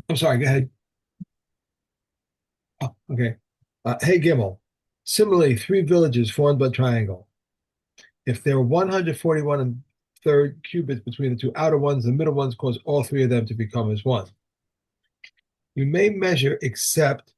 I'm sorry, go ahead. Oh, okay. Hey, Gimel. Similarly, three villages formed by triangle. If there are 141 and third cubits between the two outer ones, the middle ones cause all three of them to become as one. You may measure except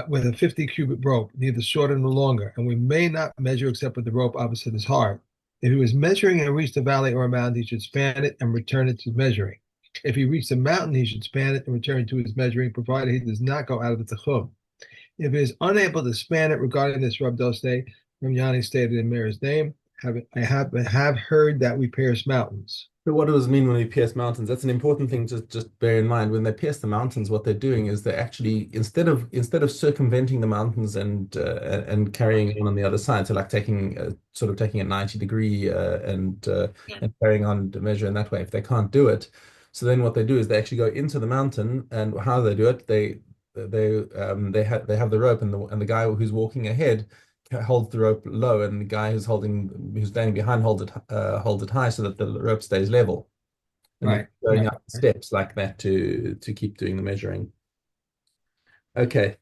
with a 50 cubit rope, neither shorter nor longer, and we may not measure except with the rope opposite his heart. If he was measuring and reached a valley or a mountain, he should span it and return it to measuring. If he reached a mountain, he should span it and return to his measuring, provided he does not go out of the tchum. If he is unable to span it regarding this Rab Dosde, Ramyani stated in Meir's name, I have heard that we pierce mountains. So what does it mean when we pierce mountains? That's an important thing to just bear in mind. When they pierce the mountains, what they're doing is they're actually instead of circumventing the mountains and carrying on the other side, so like taking sort of taking a 90 degree and carrying on to measure in that way. If they can't do it, so then what they do is they actually go into the mountain, and how they do it, they have the rope, and the guy who's walking ahead holds the rope low, and the guy who's standing behind holds it high so that the rope stays level, and then Right, going right. up steps like that to keep doing the measuring. Okay.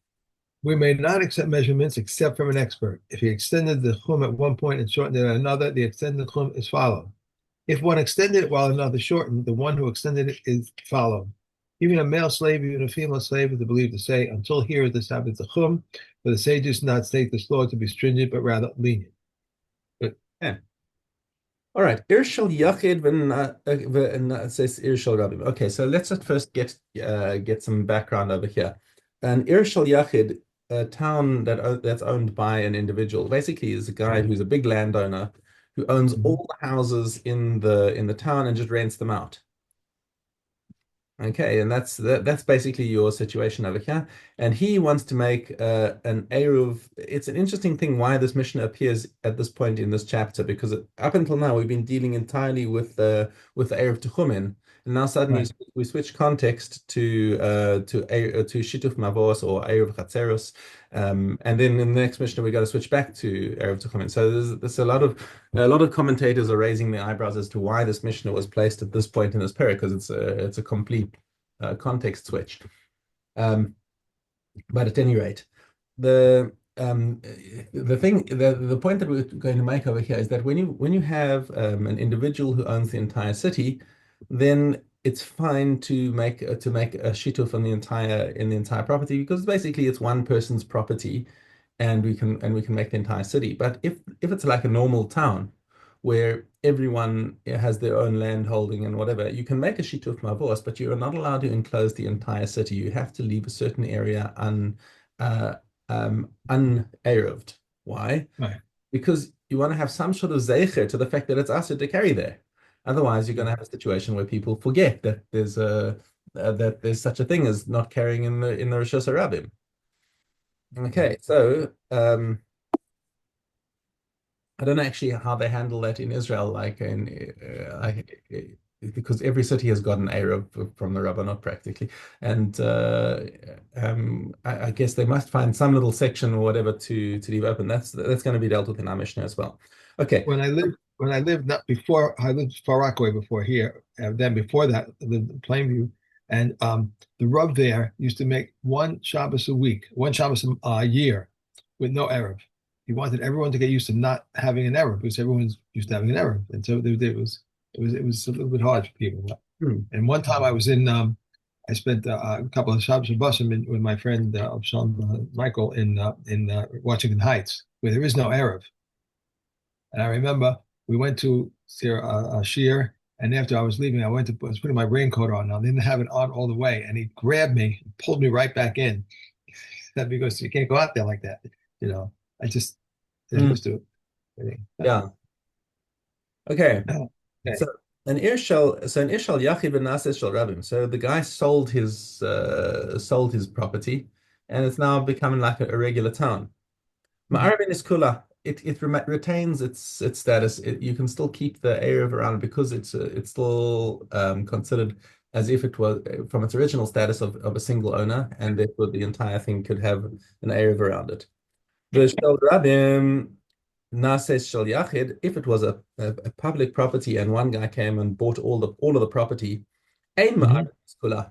We may not accept measurements except from an expert. If he extended the chum at one point and shortened it at another, the extended chum is followed. If one extended it while another shortened, the one who extended it is followed. Even a male slave, even a female slave, is believed to say, until here is established the chum, for the sages do not state this law to be stringent, but rather lenient. But Yeah. All right. Irshal Yachid it says Irshal Rabim. Okay, so let's at first get some background over here. An Irshal Yachid, a town that's owned by an individual, basically is a guy who's a big landowner who owns Mhm. all the houses in the town and just rents them out. Okay, and that's basically your situation over here. And he wants to make an Eruv. It's an interesting thing why this Mishnah appears at this point in this chapter, because up until now we've been dealing entirely with the Eruv Techumin, and now suddenly Right. we switch context to Shituf Mavos or Eruv Chatzeros, and then in the next Mishnah we got to switch back to Eruv Techumin. So there's a lot of commentators are raising their eyebrows as to why this Mishnah was placed at this point in this period, because it's a complete context switch. Um, but at any rate, the the point that we're going to make over here is that when you have an individual who owns the entire city, then it's fine to make a shituf on the entire property, because basically it's one person's property, and we can make the entire city. But if it's like a normal town where everyone has their own land holding and whatever, you can make a shituf mavos, but you are not allowed to enclose the entire city. You have to leave a certain area uh, uneruv. Why? Right. Because you want to have some sort of zecher to the fact that it's us to carry there. Otherwise, you're going to Mhm. have a situation where people forget that there's such a thing as not carrying in the Rosh Hashanah. Okay, so I don't know actually how they handle that in Israel, because every city has got an Arab from the Rabbanot practically, and I guess they must find some little section or whatever to leave open. That's going to be dealt with in our Mishnah as well. Okay. When I lived not before, I lived Far Rockaway before here, and then before that I lived in Plainview, and the Rub there used to make one Shabbos a week, one Shabbos a year, with no Arab. He wanted everyone to get used to not having an Arab, because everyone's used to having an Arab, and so it was a little bit hard for people. Hmm. And one time I spent a couple of Shabbos in Boston with my friend Michael in Washington Heights, where there is no Arab. And I remember we went to see a shear, and after I was leaving, I was putting my raincoat on. I didn't have it on all the way, and he grabbed me, pulled me right back in. Because you can't go out there like that. You know, I just get Hmm. used to it. I think. Yeah. Okay. So Okay. an Ishal Yachi v'Nases Shel Rabim. So the guy sold his property, and it's now becoming like a regular town. Mhm. Ma'arvin is kula. It retains its status. You can still keep the area of around, because it's still considered as if it was from its original status of a single owner, and therefore the entire thing could have an area of around it. The Shel Rabim Nases Shel Yachid, if it was a public property and one guy came and bought all of the property, Ein Mhm. Ma'arvin is kula.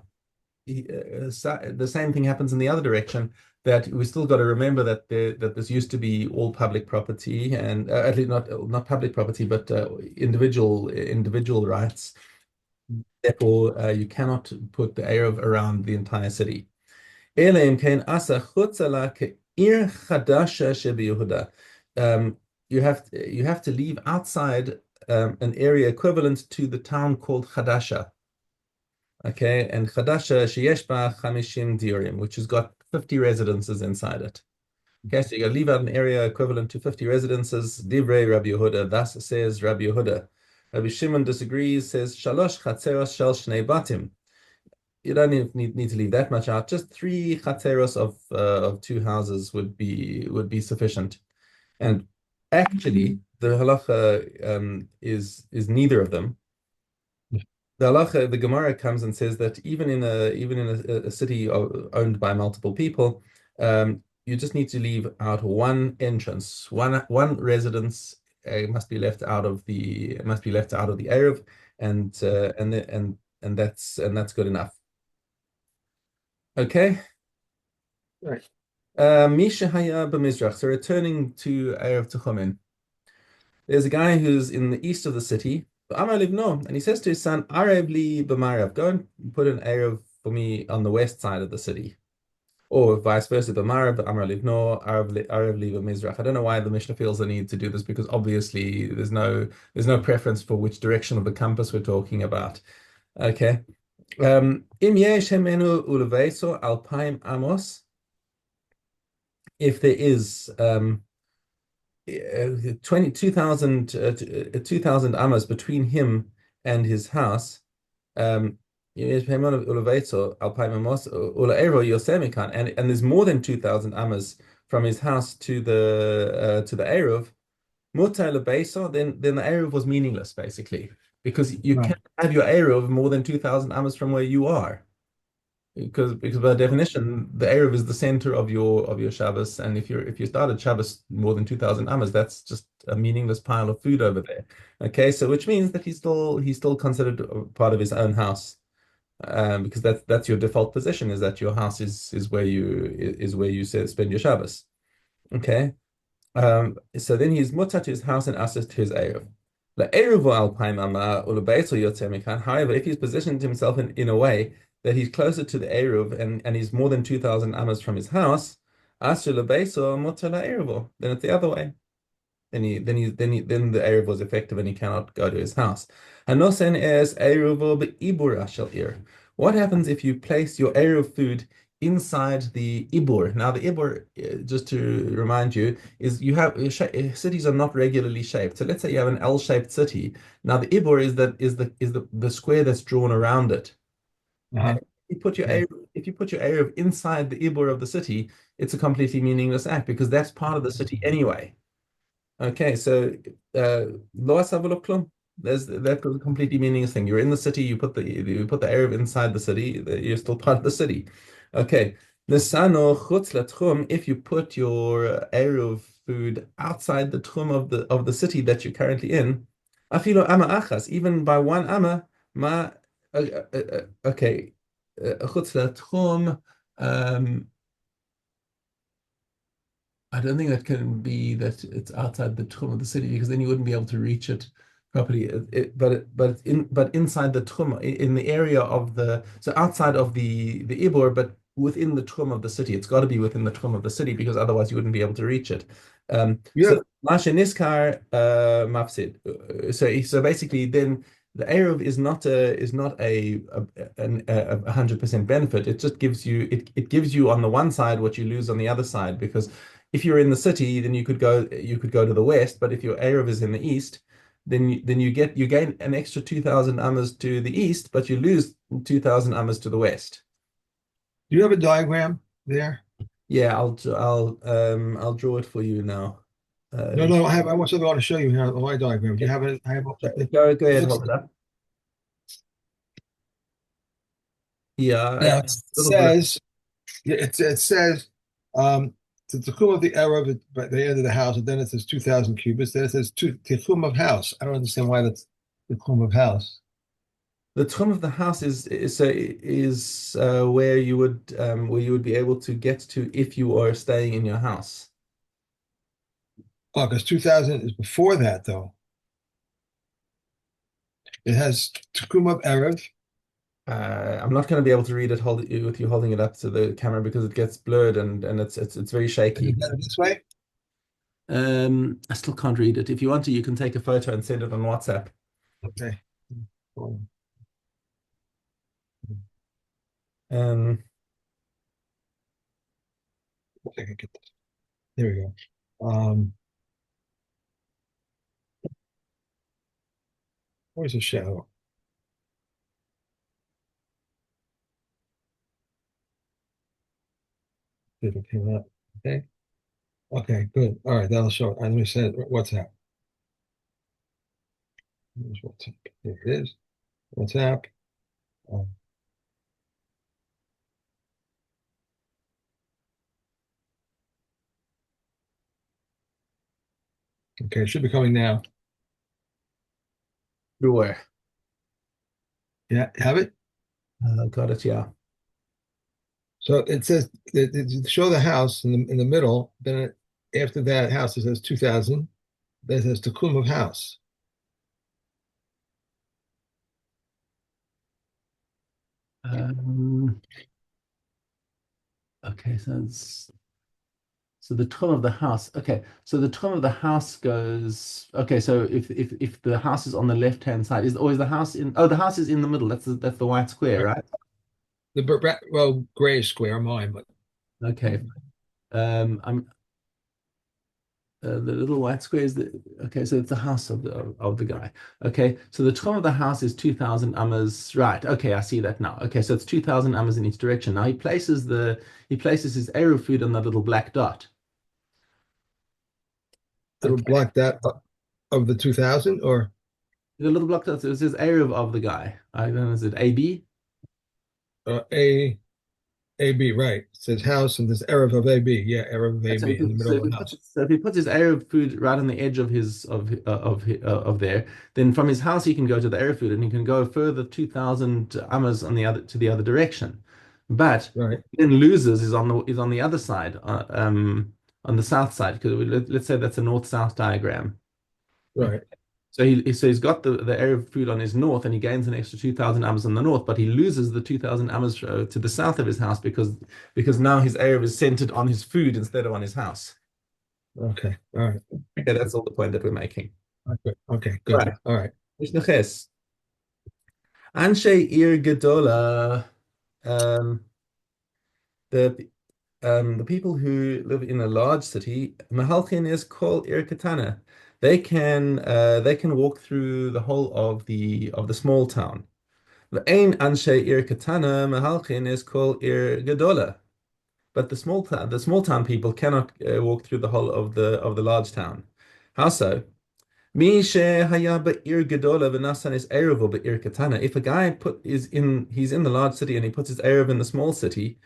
the same thing happens in the other direction. That we still got to remember that that this used to be all public property, and at least not public property, but individual rights. Therefore, you cannot put the Eruv around the entire city. אלא אם כן עשה חוצה לה כעיר חדשה שביהודה. You have to leave outside an area equivalent to the town called Chadasha. Okay, and Chadasha שיש בה 50 diurim, which has got 50 residences inside it. Okay, so you gotta leave out an area equivalent to 50 residences. Divrei Rabbi Yehuda, thus says Rabbi Yehuda. Rabbi Shimon disagrees, says Shalosh chatzeros shel shnei batim. You don't need to leave that much out. Just three chatzeros of two houses would be sufficient. And actually, the halacha is neither of them. The halacha, the Gemara comes and says that even in a city owned by multiple people, you just need to leave out one entrance, one residence must be left out of the Eruv, and that's good enough. Okay. Right. Misha Haya b'Mizrach. So returning to Erev Techomin, there's a guy who's in the east of the city. Amar livno, and he says to his son, Arev li b'Marav, go and put an Erev for me on the west side of the city. Or vice versa, b'Marav, Amar livno, Arev li b'Mizrach. I don't know why the Mishnah feels the need to do this, because obviously there's no preference for which direction of the compass we're talking about. Okay. Im yesh hemenu uleveso alpaim amos, if there is 2,000 amas between him and his house, and there's more than 2,000 amas from his house to the Eruv, then the Eruv was meaningless, basically, because you Right. can't have your Eruv more than 2,000 amas from where you are. Because by definition, the Eruv is the center of your Shabbos, and if you started Shabbos more than 2,000 amas, that's just a meaningless pile of food over there. Okay, so which means that he's still considered a part of his own house, because that's your default position, is that your house is where you spend your Shabbos. Okay, so then he's mutter to his house and asks to his Eruv. However, if he's positioned himself in a way that he's closer to the Eruv and he's more than 2,000 amas from his house, then it's the other way. Then the Eruv was effective and he cannot go to his house. What happens if you place your Eruv food inside the Ibur? Now, the Ibur, just to remind you, is you have cities are not regularly shaped. So let's say you have an L-shaped city. Now, the Ibur is the square that's drawn around it. Uh-huh. Okay. If you put your Eruv inside the Ibur of the city, it's a completely meaningless act, because that's part of the city anyway. Okay, so lo asav v'lo klum. That's a completely meaningless thing. You're in the city, you put the Eruv inside the city, you're still part of the city. Okay. Nesano chutz latchum, if you put your Eruv food outside the tchum of the city that you're currently in, afilo ama achas, even by one ama, ma okay. Chutz latchum, I don't think that can be that it's outside the tchum of the city, because then you wouldn't be able to reach it properly. But inside the tchum, in the area of so outside of the ibor, but within the tchum of the city. It's got to be within the tchum of the city, because otherwise you wouldn't be able to reach it. Yeah. So Masha Niskar Mafsid. So basically, then the Eruv is not a 100% benefit. It just gives you on the one side what you lose on the other side, because if you're in the city, then you could go to the west, but if your Eruv is in the east, then you gain an extra 2,000 amas to the east, but you lose 2,000 amas to the west. Do you have a diagram there? Yeah, I'll draw it for you now. No, no, I want something I want to show you here on my diagram. Do you have it? I have it. Go It ahead, looks hold it up. Yeah, now a it little bit. says it says the tichum of the Eruv at the end of the house, and then it says 2,000 cubits. Then it says tichum of house. I don't understand why that's the tichum of house. The trim of the house is where you would be able to get to if you are staying in your house. Oh, because 2000 is before that, though. It has Tecum of Erev. I'm not going to be able to read it with you holding it up to the camera because it gets blurred and it's very Is it shaky. better this way? I still can't read it. If you want to, you can take a photo and send it on WhatsApp. Okay. Um, I can get this. There we go. Where's the shadow? Did it came up? Okay. Okay, good. All right, that'll show it. Let me send it. WhatsApp. Here's WhatsApp. Here it is. WhatsApp. Um, okay, it should be coming now. Everywhere. Yeah, have it? Got it, yeah. So it says show the house in the middle. Then after that house, it says 2000. Then it says Tecum of house. Um, okay, so the trim of the house. Okay, so the trim of the house goes. Okay, so if the house is on the left hand side, is always the house in? Oh, the house is in the middle. That's the white square, Right. right? Well, gray square mine, but Okay. I'm the little white square is the okay. So it's the house of the guy. Okay, so the trim of the house is 2,000 amas. Right. Okay, I see that now. Okay, so it's 2,000 amas in each direction. Now he places his arrow food on the little black dot. it'll Okay, block that of the 2000 or the little block dot. It says arrow of the guy. I don't know. Is it AB? A B, right? It says house and this Erev of A B. Yeah, Erev of A So B in the middle of the house. if he puts his area of food right on the edge of his of there, then from his house he can go to the area of food and he can go further 2,000 amas on the other to the other direction. But Right, then loses is on the other side, on the south side. Because let's say that's a north-south diagram. Okay. right. So he's got the area of food on his north, and he gains an extra 2,000 amas on the north, but he loses the 2,000 amas to the south of his house because now his area is centered on his food instead of on his house. Okay, all right. Okay, that's all the point that we're making. Okay, good. Right. All right. Mishna ches. Anshe ir gedola. Um, the people who live in a large city, Mahalchin is called ir katana. They can walk through the whole of the small town. Ein anshe ir katana Mahalchin is called ir gedola. But the small town people cannot walk through the whole of the large town. How so? If a guy he's in the large city and he puts his eruv in the small city,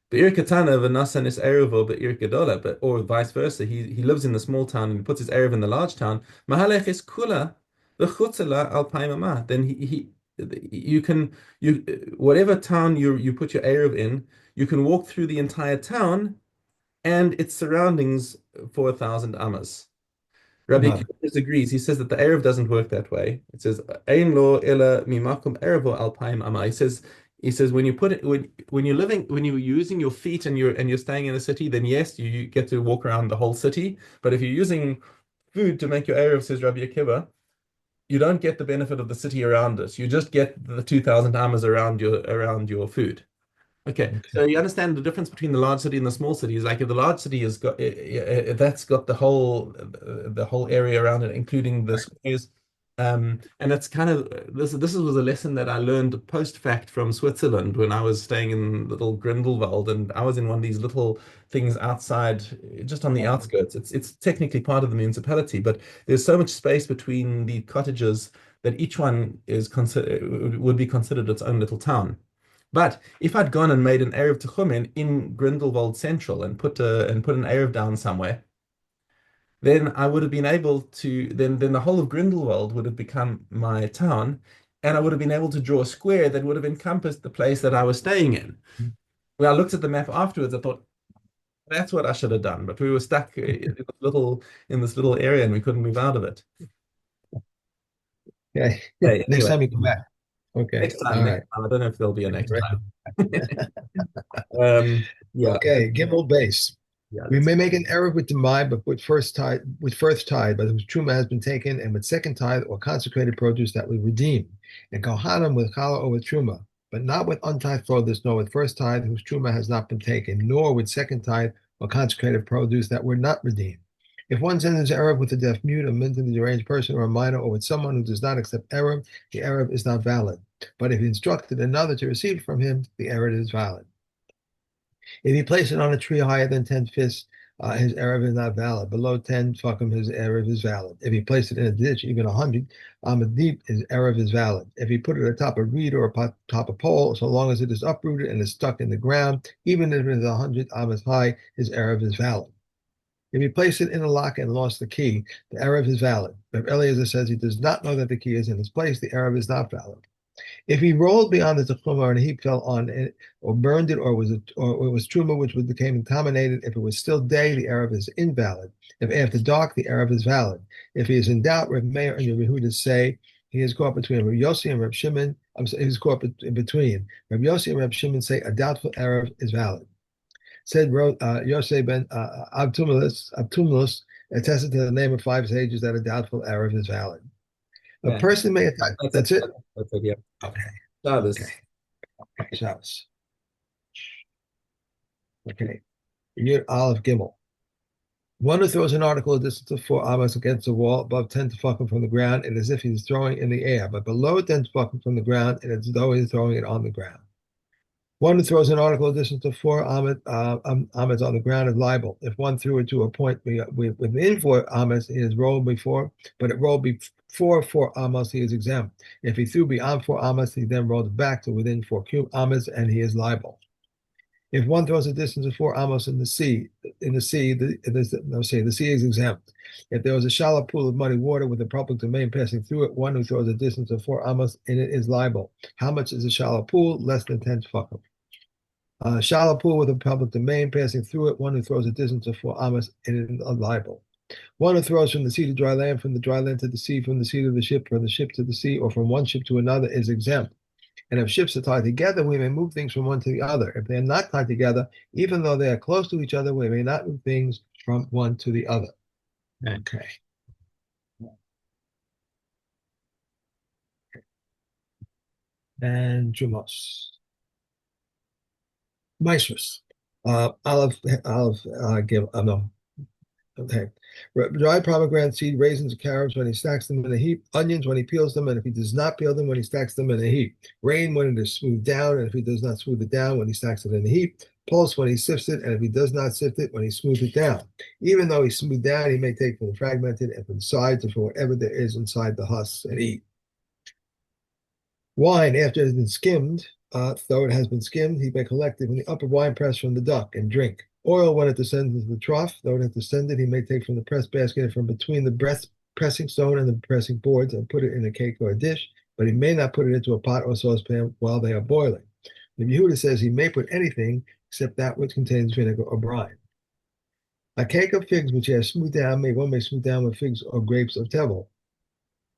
be'ir katana v'nasan is eruvo be'ir gedola, but or vice versa, he lives in the small town and he puts his eruv in the large town. Mahalech is kula v'chutzela al paimama. Then you can you whatever town you put your eruv in, you can walk through the entire town and its surroundings for 1,000 amas. Rabbi Uh-huh. Akiva disagrees. He says that the Erev doesn't work that way. It says Ein lo ela mimakum erevo alpaim ama. He says when you put it when you're using your feet and you're staying in a city, then yes, you get to walk around the whole city. But if you're using food to make your Erev, says Rabbi Akiva, you don't get the benefit of the city around it. You just get the 2,000 amas around your food. Okay, Okay. so you understand the difference between the large city and the small city is like if the large city has got that's got the whole area around it, including the squares. And it's kind of this was a lesson that I learned post fact from Switzerland when I was staying in little Grindelwald, and I was in one of these little things outside, just on the outskirts. It's technically part of the municipality, but there's so much space between the cottages that each one is consider would be considered its own little town. But if I'd gone and made an Erev Techumen in Grindelwald Central and put an Erev down somewhere, then I would have been able to then the whole of Grindelwald would have become my town, and I would have been able to draw a square that would have encompassed the place that I was staying in. When I looked at the map afterwards, I thought that's what I should have done, but we were stuck in this little area and we couldn't move out of it. Okay. Okay, Next anyway, time you come back. Okay. All next right. time. I don't know if there'll be a next Right. time. Yeah, Okay. Gimel base. yeah, We may make an error with Demai, but with first tithe, but whose truma has been taken, and with second tithe or consecrated produce that we redeem, and kohanim with challah or with truma, but not with untithed produce, nor with first tithe whose truma has not been taken, nor with second tithe or consecrated produce that were not redeemed. If one sends his Erev with a deaf mute, a mentally deranged person, or a minor, or with someone who does not accept Erev, the Erev is not valid. But if he instructed another to receive from him, the Erev is valid. If he placed it on a tree higher than 10 fists, his Erev is not valid. Below 10 Tfakim, his Erev is valid. If he placed it in a ditch, even 100 deep, his Erev is valid. If he put it atop a reed or atop a pole, so long as it is uprooted and is stuck in the ground, even if it is 100 amas high, his Erev is valid. If he placed it in a lock and lost the key, the Erev is valid. If Eliezer says he does not know that the key is in its place, the Erev is not valid. If he rolled beyond the tefillin and a heap fell on it, or burned it, or it was truma which became contaminated, if it was still day, the Erev is invalid. If after dark, the Erev is valid. If he is in doubt, Reb Meir and Reb Yehuda say he is caught between Reb Yossi and Reb Shimon. He's caught in between. Reb Yossi and Reb Shimon say a doubtful Erev is valid. Said Yosef ben Abtumulus attested to the name of 5 sages that a doubtful Erev is valid. A yeah. person may attest. That's it. That's it. Yeah. Okay. Shabbos. Okay. Okay. Shabbos. Okay. Yud Aleph Gimel. One who throws an article a distance of 4 amas against a wall above 10 tefachim from the ground, it is as if he is throwing in the air, but below 10 tefachim from the ground, it is as though he is throwing it on the ground. One who throws an article a distance of 4 amas on the ground is liable. If one threw it to a point within 4 amas, he is rolled before, but it rolled before 4 amas, he is exempt. If he threw beyond 4 amas, he then rolled it back to within 4 amas, and he is liable. If one throws a distance of 4 amos in the sea, the sea is exempt. If there was a shallow pool of muddy water with a public domain passing through it, one who throws a distance of 4 amos in it is liable. How much is a shallow pool? Less than 10 tefachim. A shallow pool with a public domain passing through it, one who throws a distance of 4 amos in it is liable. One who throws from the sea to dry land, from the dry land to the sea, from the sea to the ship, from the ship to the sea, or from one ship to another is exempt. And if ships are tied together, we may move things from one to the other. If they are not tied together, even though they are close to each other, we may not move things from one to the other. Okay. And Jumos. Maestros. No. Okay. Dry pomegranate seed, raisins, carrots when he stacks them in a heap, onions when he peels them, and if he does not peel them, when he stacks them in a heap. Rain when it is smoothed down, and if he does not smooth it down, when he stacks it in a heap. Pulse when he sifts it, and if he does not sift it, when he smooths it down. Even though he smoothed down, he may take from the fragmented and from the sides and from whatever there is inside the husks and eat. Wine, after it has been skimmed, though it has been skimmed, he may collect it from the upper wine press from the duck and drink. Oil, when it descends into the trough, though it has descended, he may take from the press basket and from between the pressing stone and the pressing boards and put it in a cake or a dish, but he may not put it into a pot or saucepan while they are boiling. The Yehuda says he may put anything except that which contains vinegar or brine. A cake of figs which he has smoothed down, one may smooth down with figs or grapes of tevel.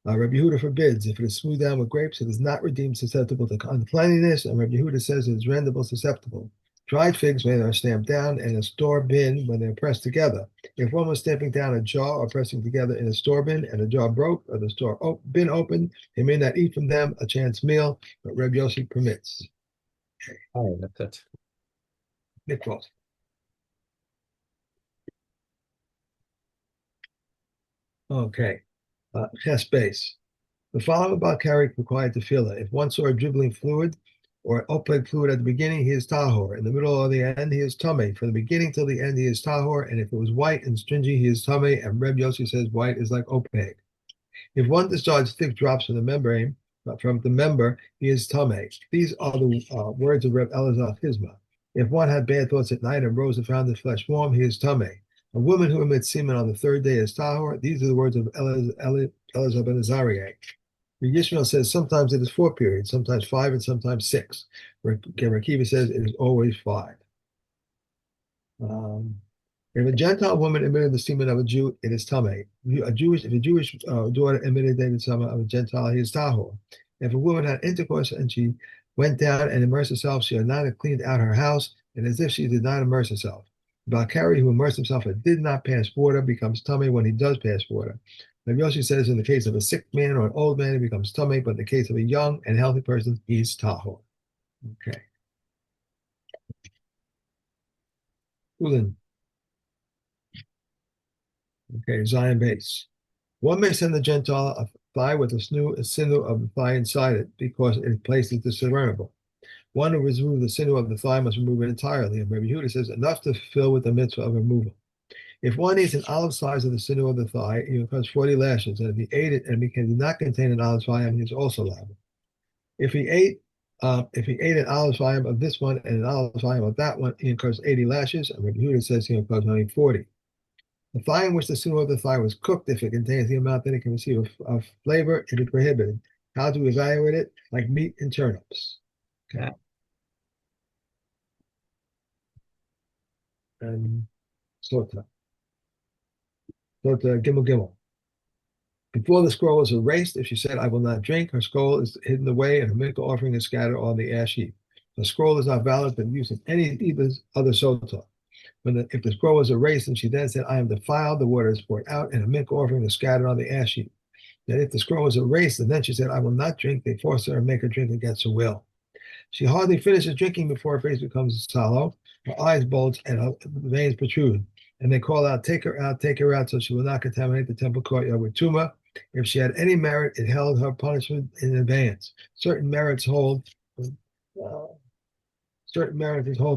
Rabbi Yehuda forbids. If it is smoothed down with grapes, it is not redeemed susceptible to uncleanliness, and Rabbi Yehuda says it is renderable susceptible. Dried figs when they are stamped down and a store bin when they are pressed together. If one was stamping down a jar or pressing together in a store bin and the jar broke or the store bin opened, he may not eat from them a chance meal, but Rabbi Yossi permits. Oh, that's it. Nick Ross. Okay. Chest base. The following about carrying required tefillah. If one saw a dribbling fluid or opaque fluid at the beginning, he is tahor. In the middle or the end, he is tameh. From the beginning till the end, he is tahor. And if it was white and stringy, he is tameh. And Reb Yossi says white is like opaque. If one discharges thick drops from the membrane, he is tameh. These are the words of Reb Elazar Hizma. If one had bad thoughts at night and rose and found his flesh warm, he is tameh. A woman who emits semen on the third day is tahor. These are the words of Elazar ben Azariah. The Yishmael says sometimes it is 4 periods, sometimes five, and sometimes six. Rakiva says it is always five. Um, if a Gentile woman emitted the semen of a Jew, it is tamei. If a Jewish daughter emitted the semen of a Gentile, he is tahor. If a woman had intercourse and she went down and immersed herself, she had not cleaned out her house, and as if she did not immerse herself. The Balkari who immersed himself and did not pass water becomes tamei when he does pass water. Rabbi Yoshi says in the case of a sick man or an old man, he becomes tamei, but in the case of a young and healthy person, he's tahor. Okay. Ulin. Okay, Zion base. One may send the Gentile a thigh with a sinew of the thigh inside it because it places discernible. One who removes the sinew of the thigh must remove it entirely. And Rabbi Yehuda says enough to fill with the mitzvah of removal. If one eats an olive slice of the sinew of the thigh, it becomes 40 lashes. And if he ate it and it did not contain an olive volume, he is also liable. If he ate an olive volume of this one and an olive volume of that one, he incurs 80 lashes. And Rabbi Yehuda says he incurs only 40. The thigh in which the sinew of the thigh was cooked, if it contains the amount that it can receive of flavor, it is prohibited. How to evaluate it? Like meat and turnips. Okay. And sota. Sota gimel gimel. Before the scroll is erased, if she said, I will not drink, her scroll is hidden away and her mikvah offering is scattered on the ash heap. The scroll is not valid for use in any other sota. If the scroll was erased and she then said, I am defiled, the water is poured out and a mikvah offering is scattered on the ash heap. That if the scroll was erased and then she said, I will not drink, they force her and make her drink against her will. She hardly finishes drinking before her face becomes sallow, her eyes bulge, and her veins protrude. And they call out, take her out, so she will not contaminate the temple courtyard with tumah. If she had any merit, it held her punishment in advance. Uh, Certain merits hold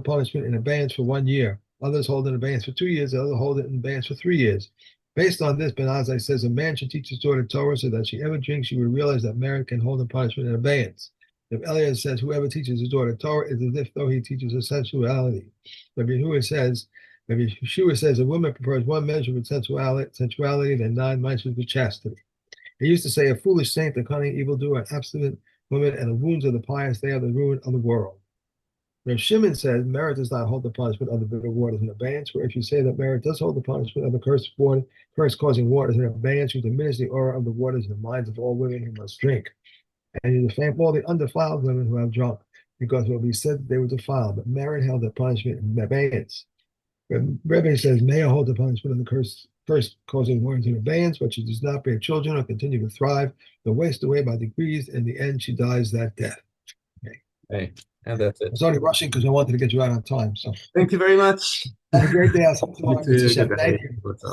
punishment in abeyance for 1 year. Others hold it in abeyance for 2 years. Others hold it in abeyance for 3 years. Based on this, Ben Azai says a man should teach his daughter Torah so that she ever drinks, she will realize that merit can hold a punishment in abeyance. If Elias says whoever teaches his daughter Torah is as if though he teaches her sensuality. Rabbi Yeshua says a woman prefers one measure of sensuality than 9 measures of chastity. He used to say a foolish saint, a cunning evildoer, an abstinent woman, and the wounds of the pious, they are the ruin of the world. Rav Shimon says merit does not hold the punishment of the bitter waters in abeyance, where if you say that merit does hold the punishment of the curse-causing waters in abeyance, you diminish the aura of the waters in the minds of all women who must drink. And you defame all the undefiled women who have drunk, because it will be said that they were defiled, but merit held the punishment in abeyance. Rebbe says Maya hold the punishment of the curse-causing waters in abeyance, but she does not bear children or continue to thrive, but waste away by degrees. In the end, she dies that death. Okay. Hey, and that's I it. was only rushing because I wanted to get you out on time. So Thank you very much. have a great day. I'll see you You tomorrow. Mr. too. Chef. Good Thank day. you. What's up?